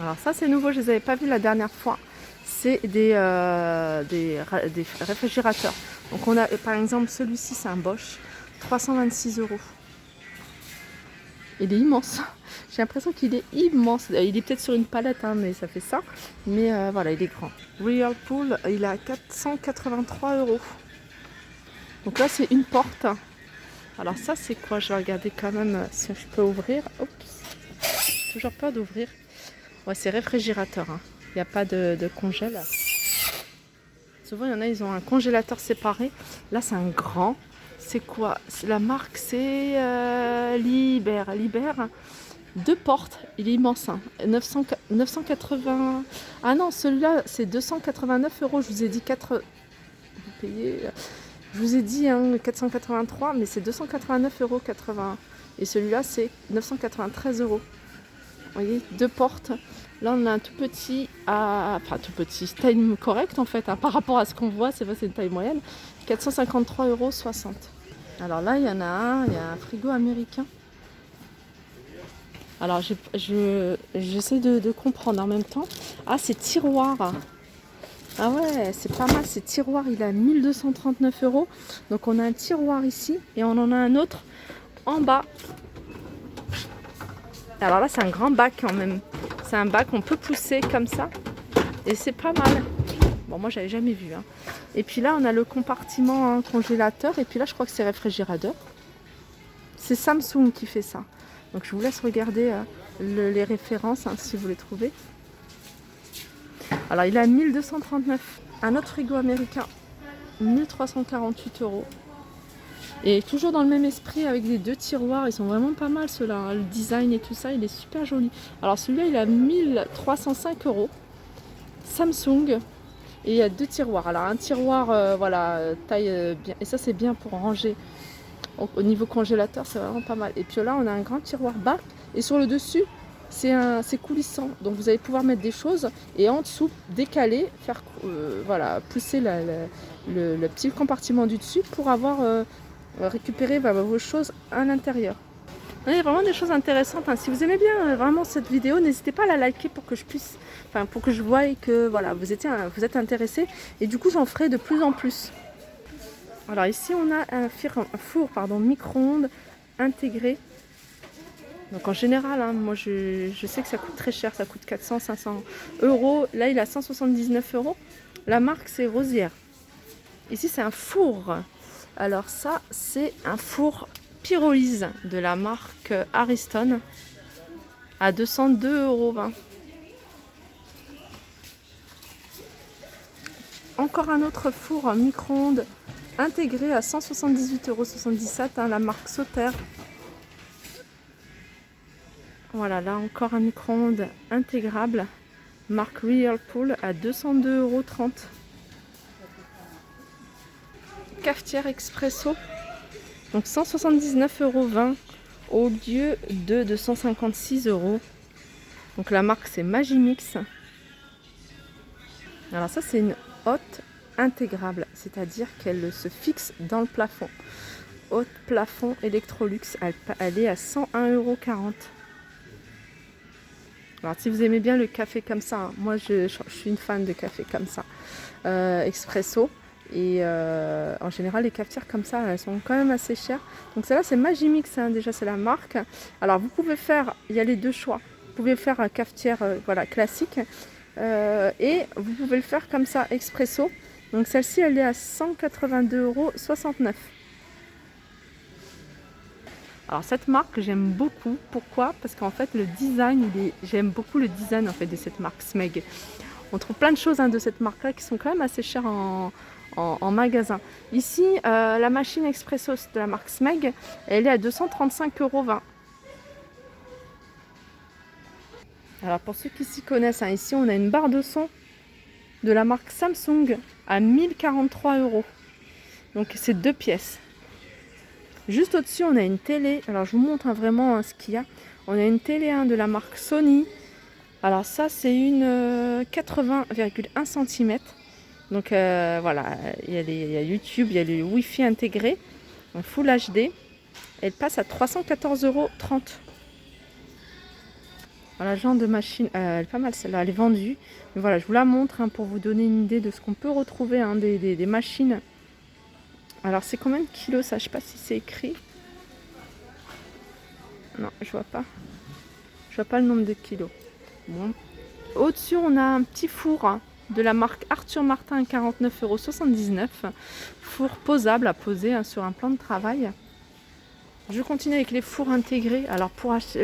Alors ça c'est nouveau, je les avais pas vus la dernière fois. C'est des réfrigérateurs. Donc on a par exemple celui-ci, c'est un Bosch, 326 €. Il est immense. J'ai l'impression qu'il est immense. Il est peut-être sur une palette, hein, mais ça fait ça. Mais voilà, il est grand. Whirlpool, il est à 483 €. Donc là, c'est une porte. Alors ça, c'est quoi? Je vais regarder quand même si je peux ouvrir. Oups, j'ai toujours peur d'ouvrir. Ouais, c'est réfrigérateur. Hein. Il n'y a pas de congèle. Souvent, il y en a, ils ont un congélateur séparé. Là, c'est un grand. C'est quoi? La marque, c'est Liber. Liber. Deux portes. Il est immense. Hein. 980. Ah non, celui-là, c'est 289 €. Je vous ai dit 4. Vous payez. Je vous ai dit hein, 483, mais c'est 289,80 €. Et celui-là, c'est 993 €. Vous voyez, deux portes. Là, on a un tout petit, enfin tout petit, taille correcte en fait, hein, par rapport à ce qu'on voit, c'est vrai, c'est une taille moyenne. 453,60 €. Alors là, il y en a un, il y a un frigo américain. Alors, j'essaie de comprendre en même temps. Ah, c'est tiroir. Ah ouais, c'est pas mal, c'est tiroir, il a 1239 €. Donc on a un tiroir ici et on en a un autre en bas. Alors là, c'est un grand bac quand même. C'est un bac qu'on peut pousser comme ça et c'est pas mal. Bon, moi, j'avais jamais vu. Hein. Et puis là, on a le compartiment hein, congélateur et puis là, je crois que c'est réfrigérateur. C'est Samsung qui fait ça. Donc je vous laisse regarder les références hein, si vous les trouvez. Alors il a 1239. Un autre frigo américain, 1348 €. Et toujours dans le même esprit avec les deux tiroirs. Ils sont vraiment pas mal ceux-là. Hein. Le design et tout ça, il est super joli. Alors celui-là, il a 1305 €. Samsung. Et il y a deux tiroirs. Alors un tiroir, voilà, taille bien. Et ça, c'est bien pour ranger. Au niveau congélateur, c'est vraiment pas mal. Et puis là, on a un grand tiroir bas. Et sur le dessus, c'est coulissant. Donc vous allez pouvoir mettre des choses. Et en dessous, décaler, faire voilà, pousser le petit compartiment du dessus pour avoir récupéré vos choses à l'intérieur. Il y a vraiment des choses intéressantes. Hein. Si vous aimez bien vraiment cette vidéo, n'hésitez pas à la liker pour que je puisse, enfin pour que je voie que voilà, vous êtes intéressés. Et du coup, j'en ferai de plus en plus. Alors ici, on a un four micro-ondes intégré. Donc en général, hein, moi je sais que ça coûte très cher, ça coûte 400-500 €. Là, il a 179 €. La marque, c'est Rosière. Ici, c'est un four. Alors ça, c'est un four pyrolyse de la marque Ariston à 202,20 €. Encore un autre four micro-ondes intégré à 178,77 €, hein, la marque Sauter. Voilà, là encore un micro-ondes intégrable, marque Whirlpool à 202,30 €. Cafetière expresso, donc 179,20 € au lieu de 256 €. Donc la marque c'est Magimix. Alors ça c'est une haute intégrable, c'est-à-dire qu'elle se fixe dans le plafond. Haute plafond Electrolux, elle est à 101,40 €. Alors si vous aimez bien le café comme ça, hein, moi je suis une fan de café comme ça, expresso. Et en général les cafetières comme ça, elles sont quand même assez chères. Donc celle-là c'est Magimix, hein, déjà c'est la marque. Alors vous pouvez faire, il y a les deux choix. Vous pouvez faire un cafetière voilà, classique et vous pouvez le faire comme ça, expresso. Donc celle-ci elle est à 182,69 €. Alors cette marque j'aime beaucoup, pourquoi? Parce qu'en fait le design, j'aime beaucoup le design en fait de cette marque Smeg. On trouve plein de choses hein, de cette marque là qui sont quand même assez chères en magasin. Ici la machine expresso de la marque Smeg, elle est à 235,20 €. Alors pour ceux qui s'y connaissent, hein, ici on a une barre de son de la marque Samsung à 1043 €. Donc c'est deux pièces. Juste au-dessus, on a une télé. Alors, je vous montre hein, vraiment hein, ce qu'il y a. On a une télé hein, de la marque Sony. Alors, ça, c'est une 80,1 cm. Donc, voilà, il y a YouTube, il y a le Wi-Fi intégré en Full HD. Elle passe à 314,30 €. Voilà, genre de machine, elle est pas mal celle-là, elle est vendue. Mais voilà, je vous la montre pour vous donner une idée de ce qu'on peut retrouver, des machines. Alors c'est combien de kilos ça? Je sais pas si c'est écrit. Non, je vois pas. Je vois pas le nombre de kilos. Bon. Au-dessus, on a un petit four de la marque Arthur Martin à 49,79 €. Four posable à poser sur un plan de travail. Je continue avec les fours intégrés. Alors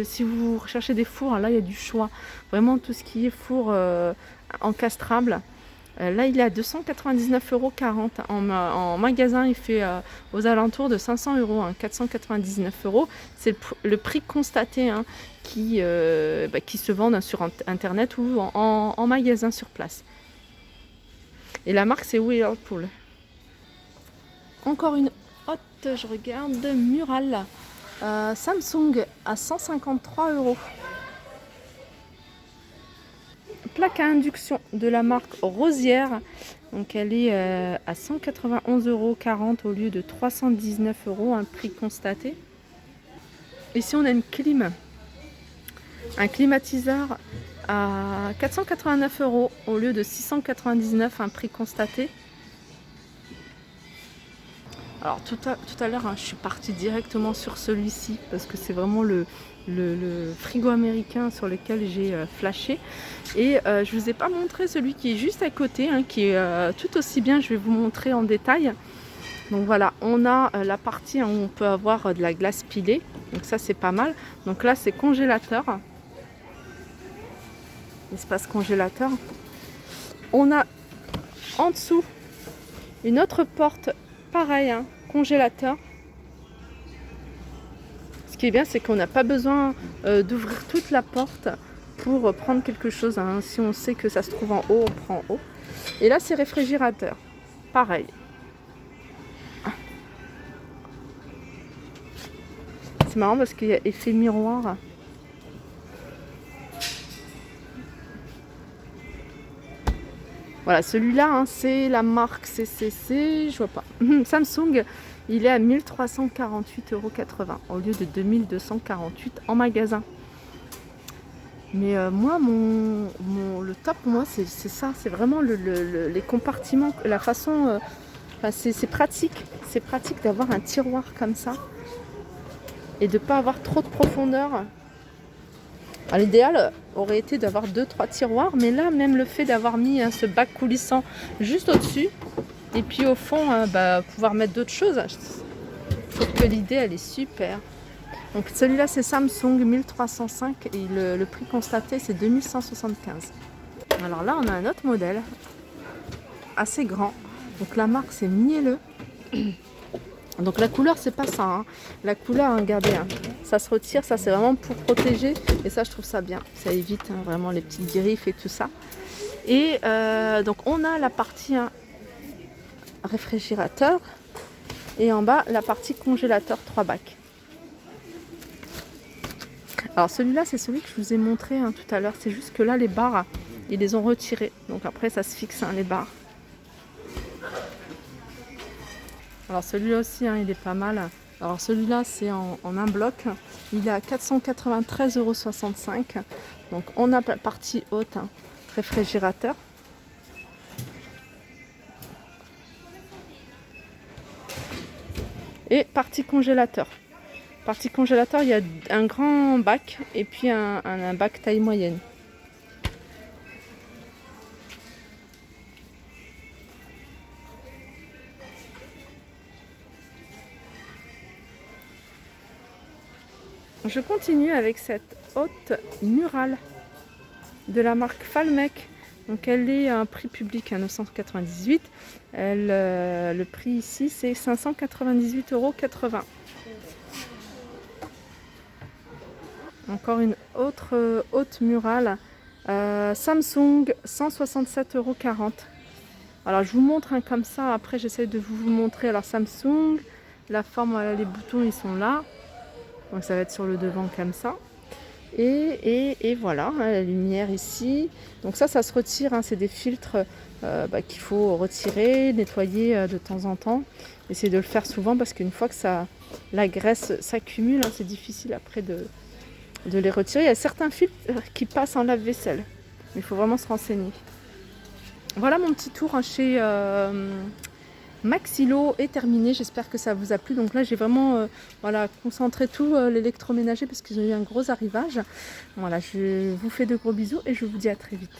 si vous recherchez des fours, là il y a du choix. Vraiment tout ce qui est four encastrable. Là il est à 299,40 € en magasin. Il fait aux alentours de 500 €, 499 €. C'est le prix constaté qui se vendent sur internet ou en magasin sur place. Et la marque c'est Whirlpool. Encore une haute, je regarde, Mural. Samsung à 153 €. Plaque à induction de la marque Rosière. Donc elle est à 191,40 € au lieu de 319 €, un prix constaté. Ici on a une clim. Un climatiseur à 489 € au lieu de 699 €, un prix constaté. Alors tout à l'heure, je suis partie directement sur celui-ci parce que c'est vraiment le frigo américain sur lequel j'ai flashé. Et je vous ai pas montré celui qui est juste à côté, qui est tout aussi bien. Je vais vous montrer en détail. Donc voilà, on a la partie où on peut avoir de la glace pilée. Donc ça c'est pas mal. Donc là c'est congélateur. Espace congélateur. On a en dessous une autre porte, pareil, congélateur. Ce qui est bien, c'est qu'on n'a pas besoin d'ouvrir toute la porte pour prendre quelque chose. Si on sait que ça se trouve en haut, on prend en haut. Et là, c'est réfrigérateur. Pareil. C'est marrant parce qu'il y a effet miroir. Voilà, celui-là, c'est la marque CCC, je vois pas. Samsung, il est à 1348,80 € au lieu de 2248 € en magasin. Mais moi, le top pour moi, c'est ça, c'est vraiment les compartiments, la façon. C'est pratique. C'est pratique d'avoir un tiroir comme ça et de ne pas avoir trop de profondeur. L'idéal aurait été d'avoir 2-3 tiroirs, mais là, même le fait d'avoir mis ce bac coulissant juste au-dessus, et puis au fond, pouvoir mettre d'autres choses, je trouve que l'idée, elle est super. Donc celui-là, c'est Samsung 1305 et le prix constaté, c'est 2175. Alors là, on a un autre modèle, assez grand. Donc la marque, c'est Mielleux. Donc la couleur, c'est pas ça. La couleur, regardez, ça se retire, ça c'est vraiment pour protéger. Et ça, je trouve ça bien. Ça évite vraiment les petites griffes et tout ça. Et donc on a la partie réfrigérateur. Et en bas, la partie congélateur 3 bacs. Alors celui-là, c'est celui que je vous ai montré tout à l'heure. C'est juste que là, les barres, ils les ont retirées. Donc après, ça se fixe, les barres. Alors celui-là aussi, il est pas mal. Alors celui-là, c'est en un bloc. Il est à 493,65 €. Donc on a la partie haute, réfrigérateur. Et partie congélateur. Partie congélateur, il y a un grand bac et puis un bac taille moyenne. Je continue avec cette haute Mural de la marque Falmec. Donc elle est à un prix public à 998. Le prix ici c'est 598,80 €. Encore une autre haute Mural. Samsung 167,40 €. Alors je vous montre comme ça. Après j'essaie de vous montrer. Alors Samsung, la forme, les boutons ils sont là. Donc ça va être sur le devant comme ça. Et voilà, la lumière ici. Donc ça se retire, c'est des filtres qu'il faut retirer, nettoyer de temps en temps. Essayez de le faire souvent parce qu'une fois que la graisse s'accumule, c'est difficile après de les retirer. Il y a certains filtres qui passent en lave-vaisselle, mais il faut vraiment se renseigner. Voilà, mon petit tour chez Maxilo est terminé. J'espère que ça vous a plu. Donc là, j'ai vraiment voilà, concentré tout l'électroménager parce qu'ils ont eu un gros arrivage. Voilà, je vous fais de gros bisous et je vous dis à très vite.